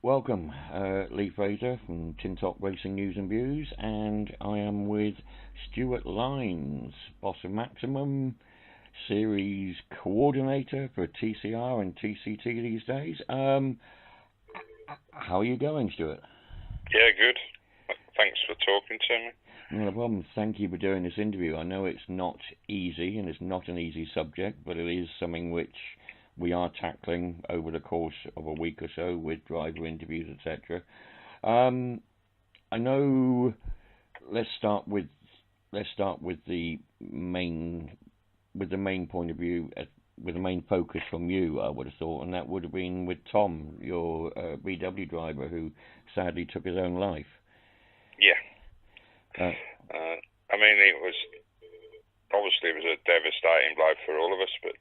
Welcome, Lee Fraser from Tin Top Racing News and Views, and I am with Stewart Lines, boss of Maximum, series coordinator for TCR and TCT these days. How are you going, Stewart? Yeah, good. Thanks for talking to me. No problem. Thank you for doing this interview. I know it's not easy, and it's not an easy subject, but it is something which we are tackling over the course of a week or so with driver interviews, etc. I know. Let's start with the main point of view, with the main focus from you. I would have thought, and that would have been with Tom, your VW driver, who sadly took his own life. Yeah. I mean, it was a devastating blow for all of us, but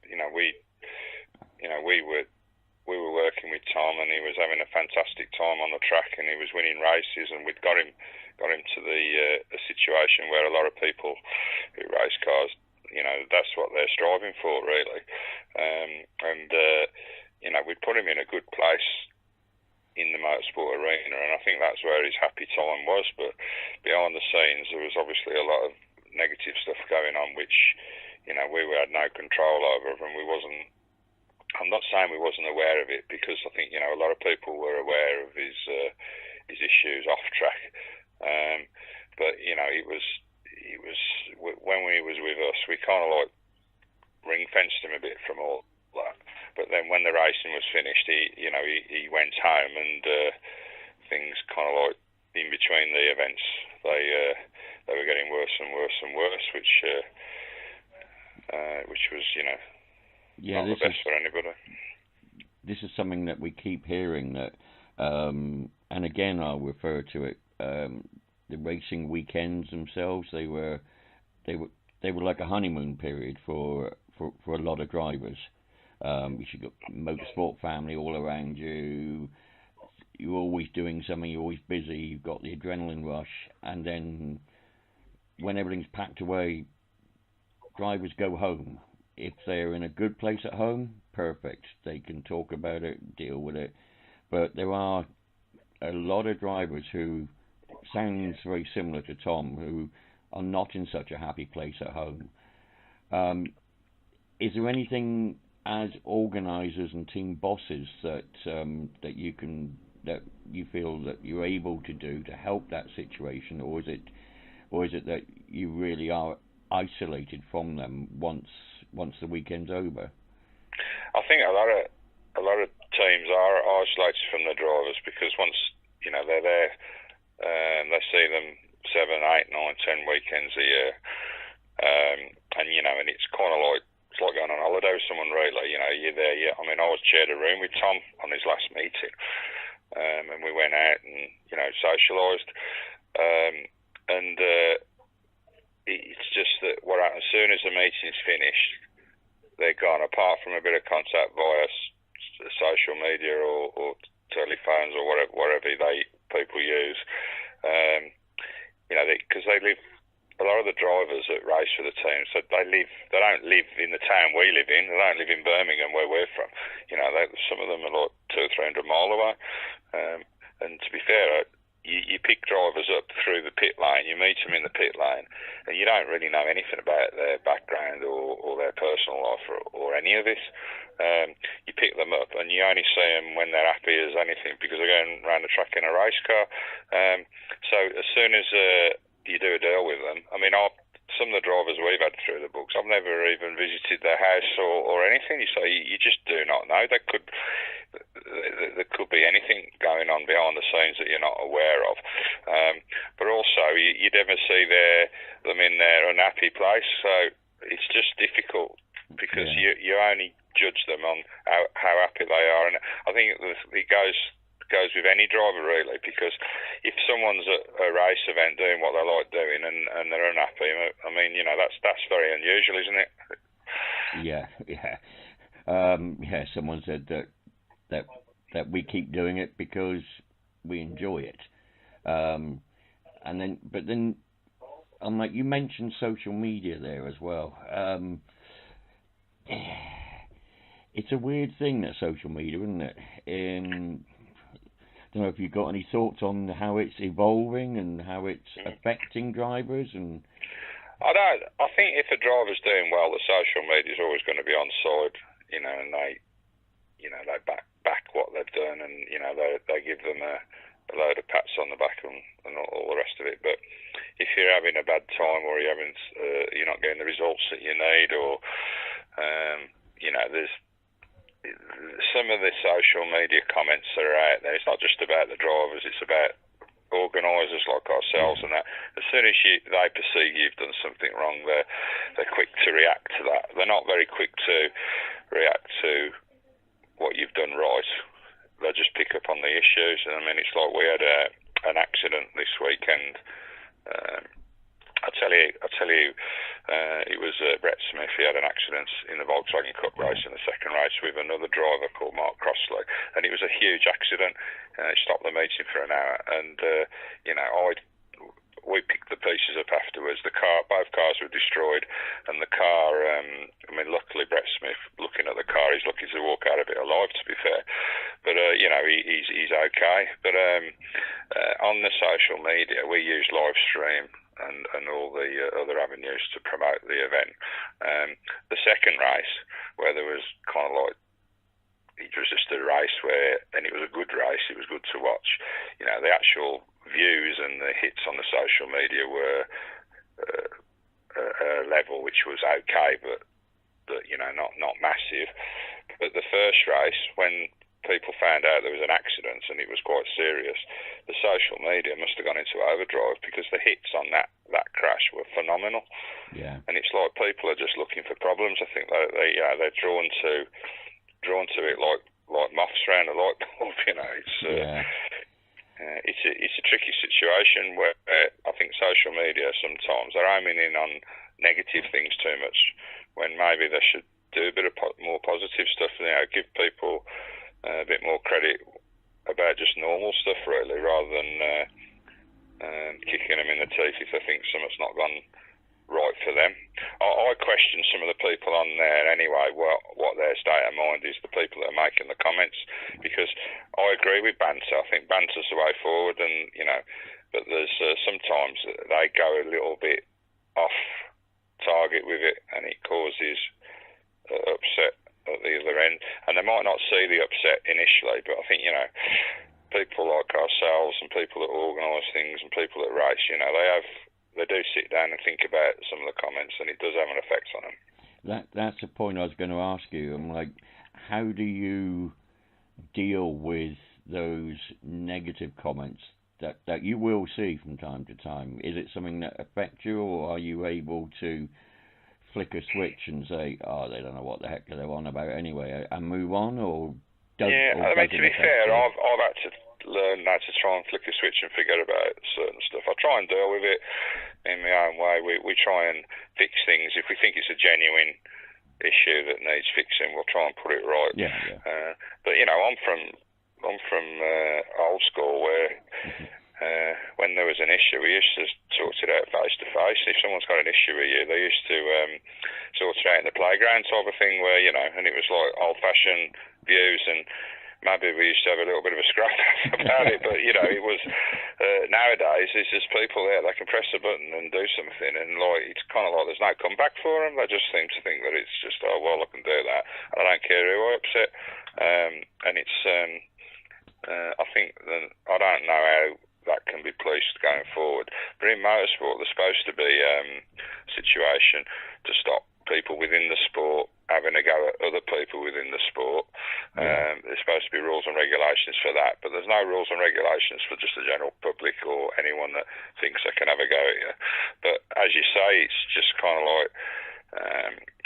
we were working with Tom, and he was having a fantastic time on the track, and he was winning races, and we'd got him to the situation where a lot of people who race cars, that's what they're striving for, really. We'd put him in a good place in the motorsport arena, and I think that's where his happy time was. But behind the scenes, there was obviously a lot of negative stuff going on, which we had no control over, and we wasn't. I'm not saying we wasn't aware of it, because I think a lot of people were aware of his issues off track. But it was when he was with us, we kind of like ring fenced him a bit from all that. But then when the racing was finished, he went home, and things kind of like in between the events, they were getting worse and worse and worse, which was not the best for anybody. This is something that we keep hearing, that, and again I'll refer to it. The racing weekends themselves, they were like a honeymoon period for a lot of drivers. You've got motorsport family all around you. You're always doing something. You're always busy. You've got the adrenaline rush, and then when everything's packed away, drivers go home. If they're in a good place at home, perfect. They can talk about it, deal with it. But there are a lot of drivers who sounds very similar to Tom, who are not in such a happy place at home. Is there anything as organisers and team bosses that you feel that you're able to do to help that situation, or is it that you really are isolated from them once the weekend's over? I think a lot of teams are isolated from the drivers, because once they're there, they see them 7, 8, 9, 10 weekends a year, and it's kind of like, it's like going on holiday with someone, really. You're there. I mean, I was shared a room with Tom on his last meeting, and we went out and socialised, and it's just that as soon as the meeting's finished, they're gone. Apart from a bit of contact via social media or telephones or whatever people use, because they live. A lot of the drivers that race for the team, so they don't live in the town we live in. They don't live in Birmingham, where we're from. Some of them are like 200-300 mile away. And to be fair, you pick drivers up through the pit lane. You meet them in the pit lane, and you don't really know anything about their background or their personal life or any of this. You pick them up, and you only see them when they're happy as anything, because they're going around the track in a race car. So as soon as you do a deal with them, I mean, some of the drivers we've had through the books, I've never even visited their house or anything. You just do not know. There could be anything going on behind the scenes that you're not aware of. But also, you never see them in their unhappy place. So it's just difficult, because you only judge them on how happy they are. And I think it goes with any driver, really, because if someone's at a race event doing what they like doing and they're unhappy, I mean, that's very unusual, isn't it? Yeah. Someone said that we keep doing it because we enjoy it, but then I'm like, you mentioned social media there as well. It's a weird thing, that social media, isn't it? don't know if you've got any thoughts on how it's evolving and how it's affecting drivers. And I think if a driver's doing well, the social media is always going to be on side, and they back what they've done, and they give them a load of pats on the back and all the rest of it. But if you're having a bad time, or you're not getting the results that you need, or there's some of the social media comments that are out there. It's not just about the drivers; it's about organisers like ourselves, and that as soon as they perceive you've done something wrong, they're quick to react to that. They're not very quick to react to what you've done right. They just pick up on the issues. And I mean, it's like we had an accident this weekend. I tell you, it was Brett Smith. He had an accident in the Volkswagen Cup race in the second race with another driver called Mark Crossley, and it was a huge accident. He stopped the meeting for an hour, and we picked the pieces up afterwards. Both cars were destroyed, and the car. Luckily Brett Smith, looking at the car, he's lucky to walk out of it alive. To be fair, but he's okay. But on the social media, we use live stream and all the other avenues to promote the event. The second race, where there was kind of like, it was just a race and it was a good race, it was good to watch. The actual views and the hits on the social media were a level which was okay, but not massive. But the first race, when people found out there was an accident and it was quite serious, the social media must have gone into overdrive, because the hits on that crash were phenomenal. Yeah. And it's like people are just looking for problems. I think they're drawn to it like moths around a light bulb. It's a tricky situation where I think social media sometimes they're aiming in on negative things too much, when maybe they should do a bit of more positive stuff. Give people a bit more credit about just normal stuff, really, rather than kicking them in the teeth if they think something's not gone right for them. I question some of the people on there anyway, what their state of mind is, the people that are making the comments, because I agree with banter. I think banter's the way forward, and but there's sometimes they go a little bit off target with it, and it causes upset at the other end. And they might not see the upset initially, but I think people like ourselves and people that organise things and people that race, they do sit down and think about some of the comments, and it does have an effect on them. That's a point I was going to ask you. I'm like, how do you deal with those negative comments that you will see from time to time? Is it something that affects you, or are you able to flick a switch and say, they don't know what the heck they're on about anyway, and move on? Or to be fair, I've had to learn how to try and flick a switch and forget about certain stuff. I try and deal with it in my own way. We try and fix things. If we think it's a genuine issue that needs fixing, we'll try and put it right. But I'm from old school, where when there was an issue, we used to sort it out face to face. If someone's got an issue with you, they used to sort it out in the playground type of thing, where and it was like old-fashioned views, and maybe we used to have a little bit of a scrap about it, but it was nowadays there's just people there that can press a button and do something, and it's kind of like there's no comeback for them. They just seem to think that it's just I can do that, and I don't care who I upset. And it's I think that I don't know how that can be policed going forward. But in motorsport, there's supposed to be a situation to stop people within the sport having a go at other people within the sport. There's supposed to be rules and regulations for that, but there's no rules and regulations for just the general public or anyone that thinks they can have a go at you. But as you say, it's just kind of like,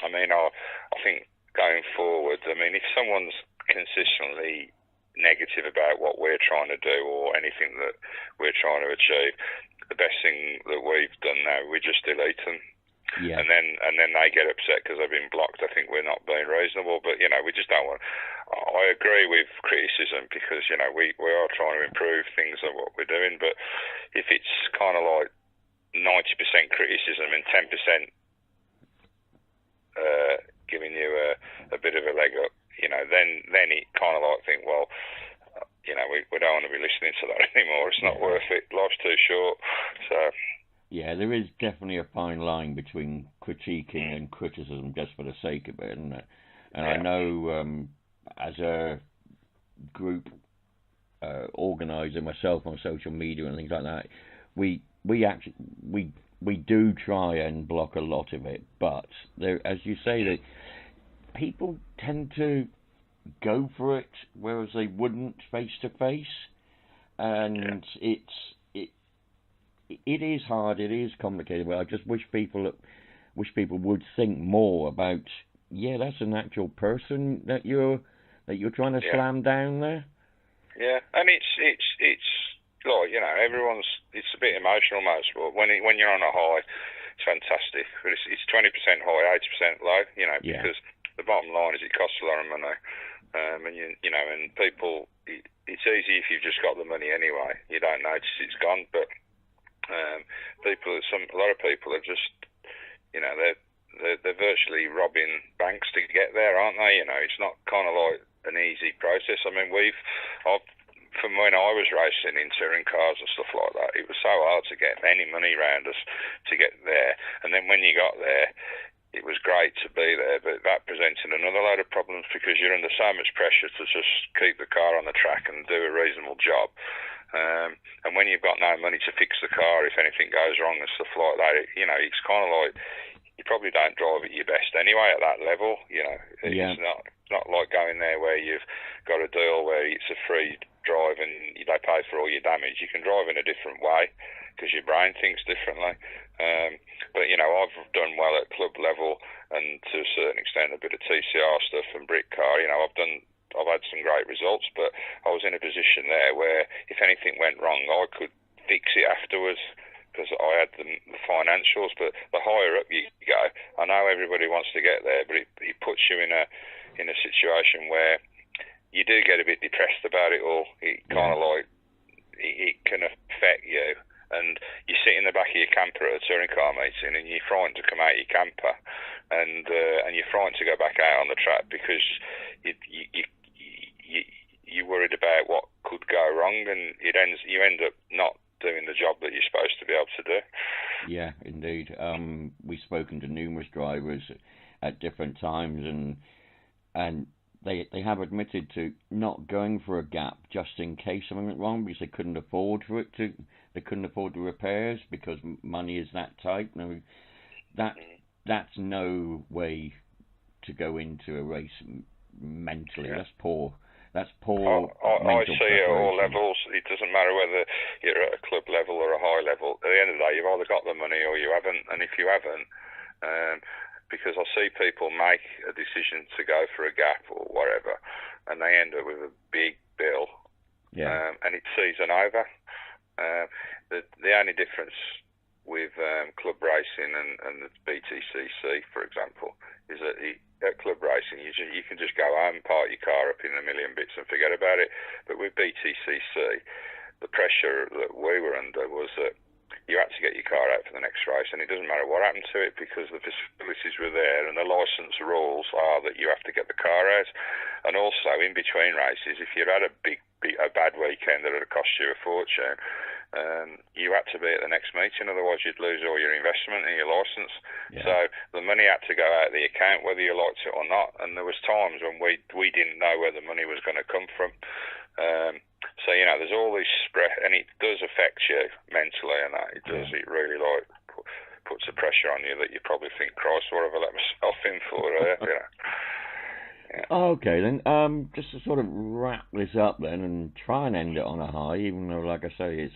I think going forward, if someone's consistently negative about what we're trying to do or anything that we're trying to achieve, the best thing that we've done now, we just delete them. Yeah. And then they get upset because they've been blocked. I think we're not being reasonable, but we just don't want. I agree with criticism, because we are trying to improve things of what we're doing. But if it's kind of like 90% criticism and 10% giving you a bit of a leg up, then it kind of like think, well, we don't want to be listening to that anymore. It's not worth it. Life's too short. So. Yeah, there is definitely a fine line between critiquing and criticism just for the sake of it, isn't it? And I know as a group organiser myself on social media and things like that, we do try and block a lot of it, but there, as you say, that people tend to go for it, whereas they wouldn't face to face, and it is hard, it is complicated. But I just wish people would think more about, that's an actual person that you're trying to slam down there. Yeah, and it's like, it's a bit emotional motorsport. When you're on a high, it's fantastic. But it's 20% high, 80% low. Because the bottom line is it costs a lot of money. And people, it's easy if you've just got the money anyway. You don't notice it's gone. But a lot of people are just, they're virtually robbing banks to get there, aren't they? It's not kind of like an easy process. I mean, from when I was racing in touring cars and stuff like that, it was so hard to get any money around us to get there. And then when you got there, it was great to be there, but that presented another load of problems because you're under so much pressure to just keep the car on the track and do a reasonable job. And when you've got no money to fix the car, if anything goes wrong and stuff like that, it's kind of like you probably don't drive at your best anyway at that level. It's not like going there where you've got a deal where it's a free drive and they pay for all your damage. You can drive in a different way because your brain thinks differently. But I've done well at club level and to a certain extent a bit of TCR stuff and brick car. I've had some great results, but I was in a position there where if anything went wrong, I could fix it afterwards because I had the financials. But the higher up you go, I know everybody wants to get there, but it puts you in a situation where you do get a bit depressed about it all. It kind of like it can affect you, and you sit in the back of your camper at a touring car meeting, and you're frightened to come out of your camper, and you're frightened to go back out on the track because you're worried about what could go wrong, and you end up not doing the job that you're supposed to be able to do. Yeah, indeed. We've spoken to numerous drivers at different times, and they have admitted to not going for a gap just in case something went wrong because they couldn't afford the repairs because money is that tight. No, that's no way to go into a race mentally. That's poor. That's poor. I see it at all levels. It doesn't matter whether you're at a club level or a high level. At the end of the day, you've either got the money or you haven't. And if you haven't, because I see people make a decision to go for a gap or whatever, and they end up with a big bill, and it's season over. The only difference with club racing and the BTCC, for example, is that at club racing you can just go home, park your car up in a million bits and forget about it. But with BTCC, the pressure that we were under was that you had to get your car out for the next race, and it doesn't matter what happened to it because the facilities were there, and the licence rules are that you have to get the car out. And also, in between races, if you had a bad weekend that had cost you a fortune, you had to be at the next meeting, otherwise you'd lose all your investment and your licence. So the money had to go out of the account whether you liked it or not, and there was times when we didn't know where the money was going to come from. So there's all this spread, and it does affect you mentally, and that it does. It really puts a pressure on you that you probably think, Christ, what have I let myself in for? Okay, then, just to sort of wrap this up then and try and end it on a high, even though, like I say,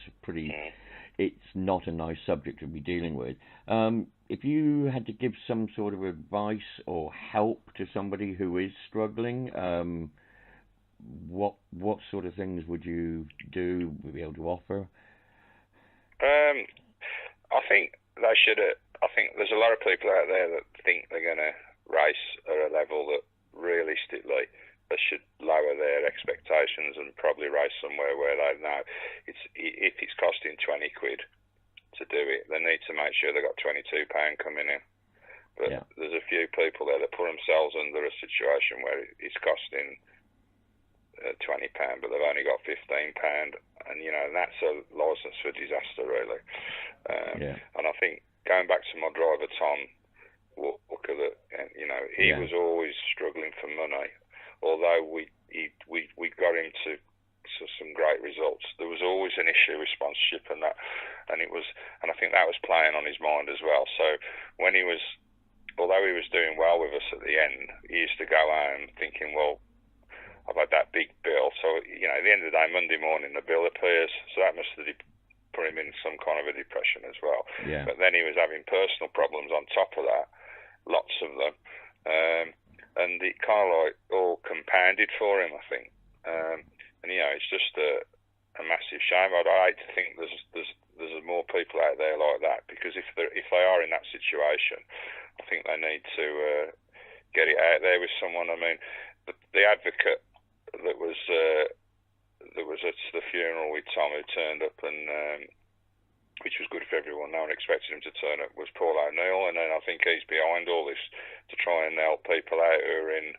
it's not a nice subject to be dealing with. If you had to give some sort of advice or help to somebody who is struggling, what sort of things would you be able to offer? I think they should. I think there's a lot of people out there that think they're going to race at a level that realistically they should lower their expectations and probably race somewhere where they know if it's costing 20 quid to do it, they need to make sure they've got £22 coming in. But there's a few people there that put themselves under a situation where it's costing £20, but they've only got £15, and that's a licence for disaster, really. And I think going back to my driver Tom Walker, that he was always struggling for money, although we got him to some great results. There was always an issue with sponsorship and that, and I think that was playing on his mind as well. So when although he was doing well with us at the end, he used to go home thinking, well, I've had that big bill. So at the end of the day, Monday morning the bill appears, so that must have put him in some kind of a depression as well. But then he was having personal problems on top of that, lots of them, and it kind of like all compounded for him, I think. And it's just a massive shame. I'd hate to think there's more people out there like that, because if they are in that situation, I think they need to get it out there with someone. I mean, the advocate that was at the funeral with Tom, who turned up, and which was good for everyone. No one expected him to turn up, was Paul O'Neill, and then I think he's behind all this to try and help people out who are in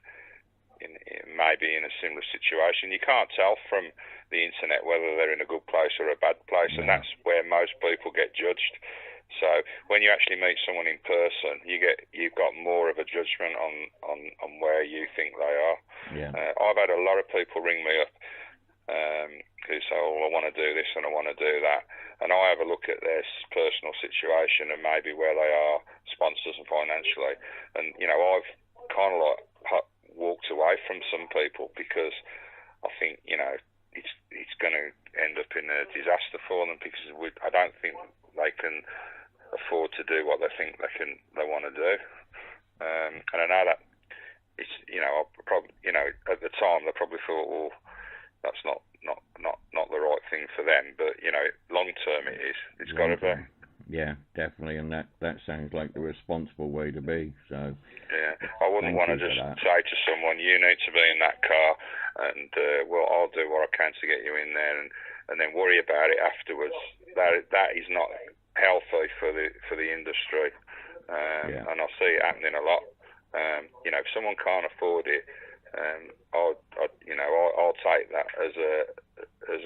maybe in a similar situation. You can't tell from the internet whether they're in a good place or a bad place, and that's where most people get judged. So when you actually meet someone in person, you've got more of a judgment on where you think they are. I've had a lot of people ring me up who say, "Oh, I want to do this and I want to do that," and I have a look at their personal situation and maybe where they are, sponsors and financially, and I've kind of like walked away from some people because I think it's going to end up in a disaster for them, because I don't think they can afford to do what they think they want to do, and I know that it's at the time they probably thought, well, that's not the right thing for them, but long term it is. It's got to be. Yeah, definitely, and that sounds like the responsible way to be. So I wouldn't want to just say to someone, you need to be in that car, and well, I'll do what I can to get you in there, and then worry about it afterwards. That is not healthy for the industry, and I see it happening a lot. If someone can't afford it, I'll take that as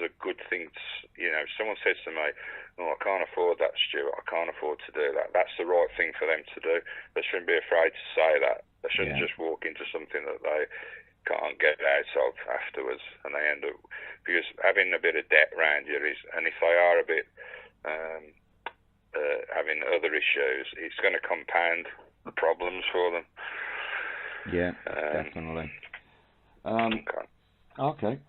a good thing. If someone says to me, "Oh, I can't afford that, Stuart. I can't afford to do that," that's the right thing for them to do. They shouldn't be afraid to say that. They shouldn't just walk into something that they can't get out of afterwards, and they end up, because having a bit of debt around you and if they are a bit having other issues, it's going to compound the problems for them. Yeah, definitely. Okay.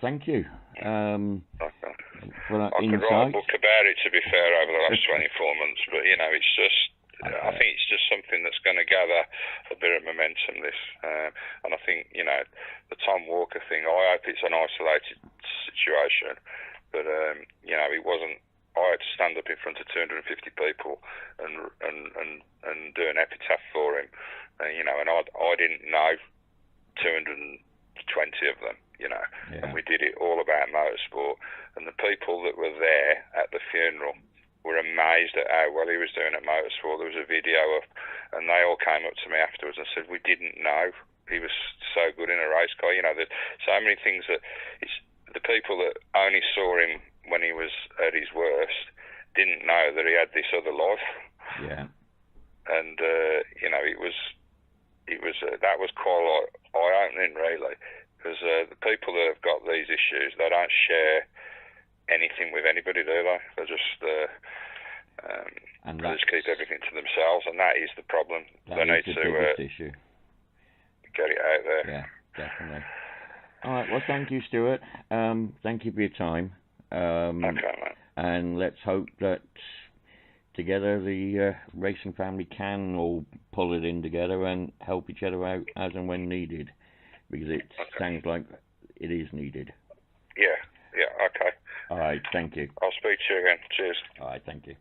Thank you for that I could write a book about it, to be fair, over the last 24 months, but it's just, I think it's just something that's going to gather a bit of momentum, this, and I think, the Tom Walker thing, I hope it's an isolated situation, but, it wasn't. I had to stand up in front of 250 people and do an epitaph for him, and I didn't know 220 of them, and we did it all about motorsport, and the people that were there at the funeral were amazed at how well he was doing at motorsport. There was a video of, and they all came up to me afterwards and said, "We didn't know he was so good in a race car." There's so many things that the people that only saw him when he was at his worst didn't know that he had this other life. And it was that was quite eye-opening, really, because the people that have got these issues, they don't share anything with anybody, do they? They just keep everything to themselves, and that is the problem. They need to issue. Get it out there. Yeah, definitely. All right. Well, thank you, Stuart. Thank you for your time. Okay, mate. And let's hope that together the racing family can all pull it in together and help each other out as and when needed, because it sounds like it is needed. Yeah, okay. All right, thank you. I'll speak to you again. Cheers. All right, thank you.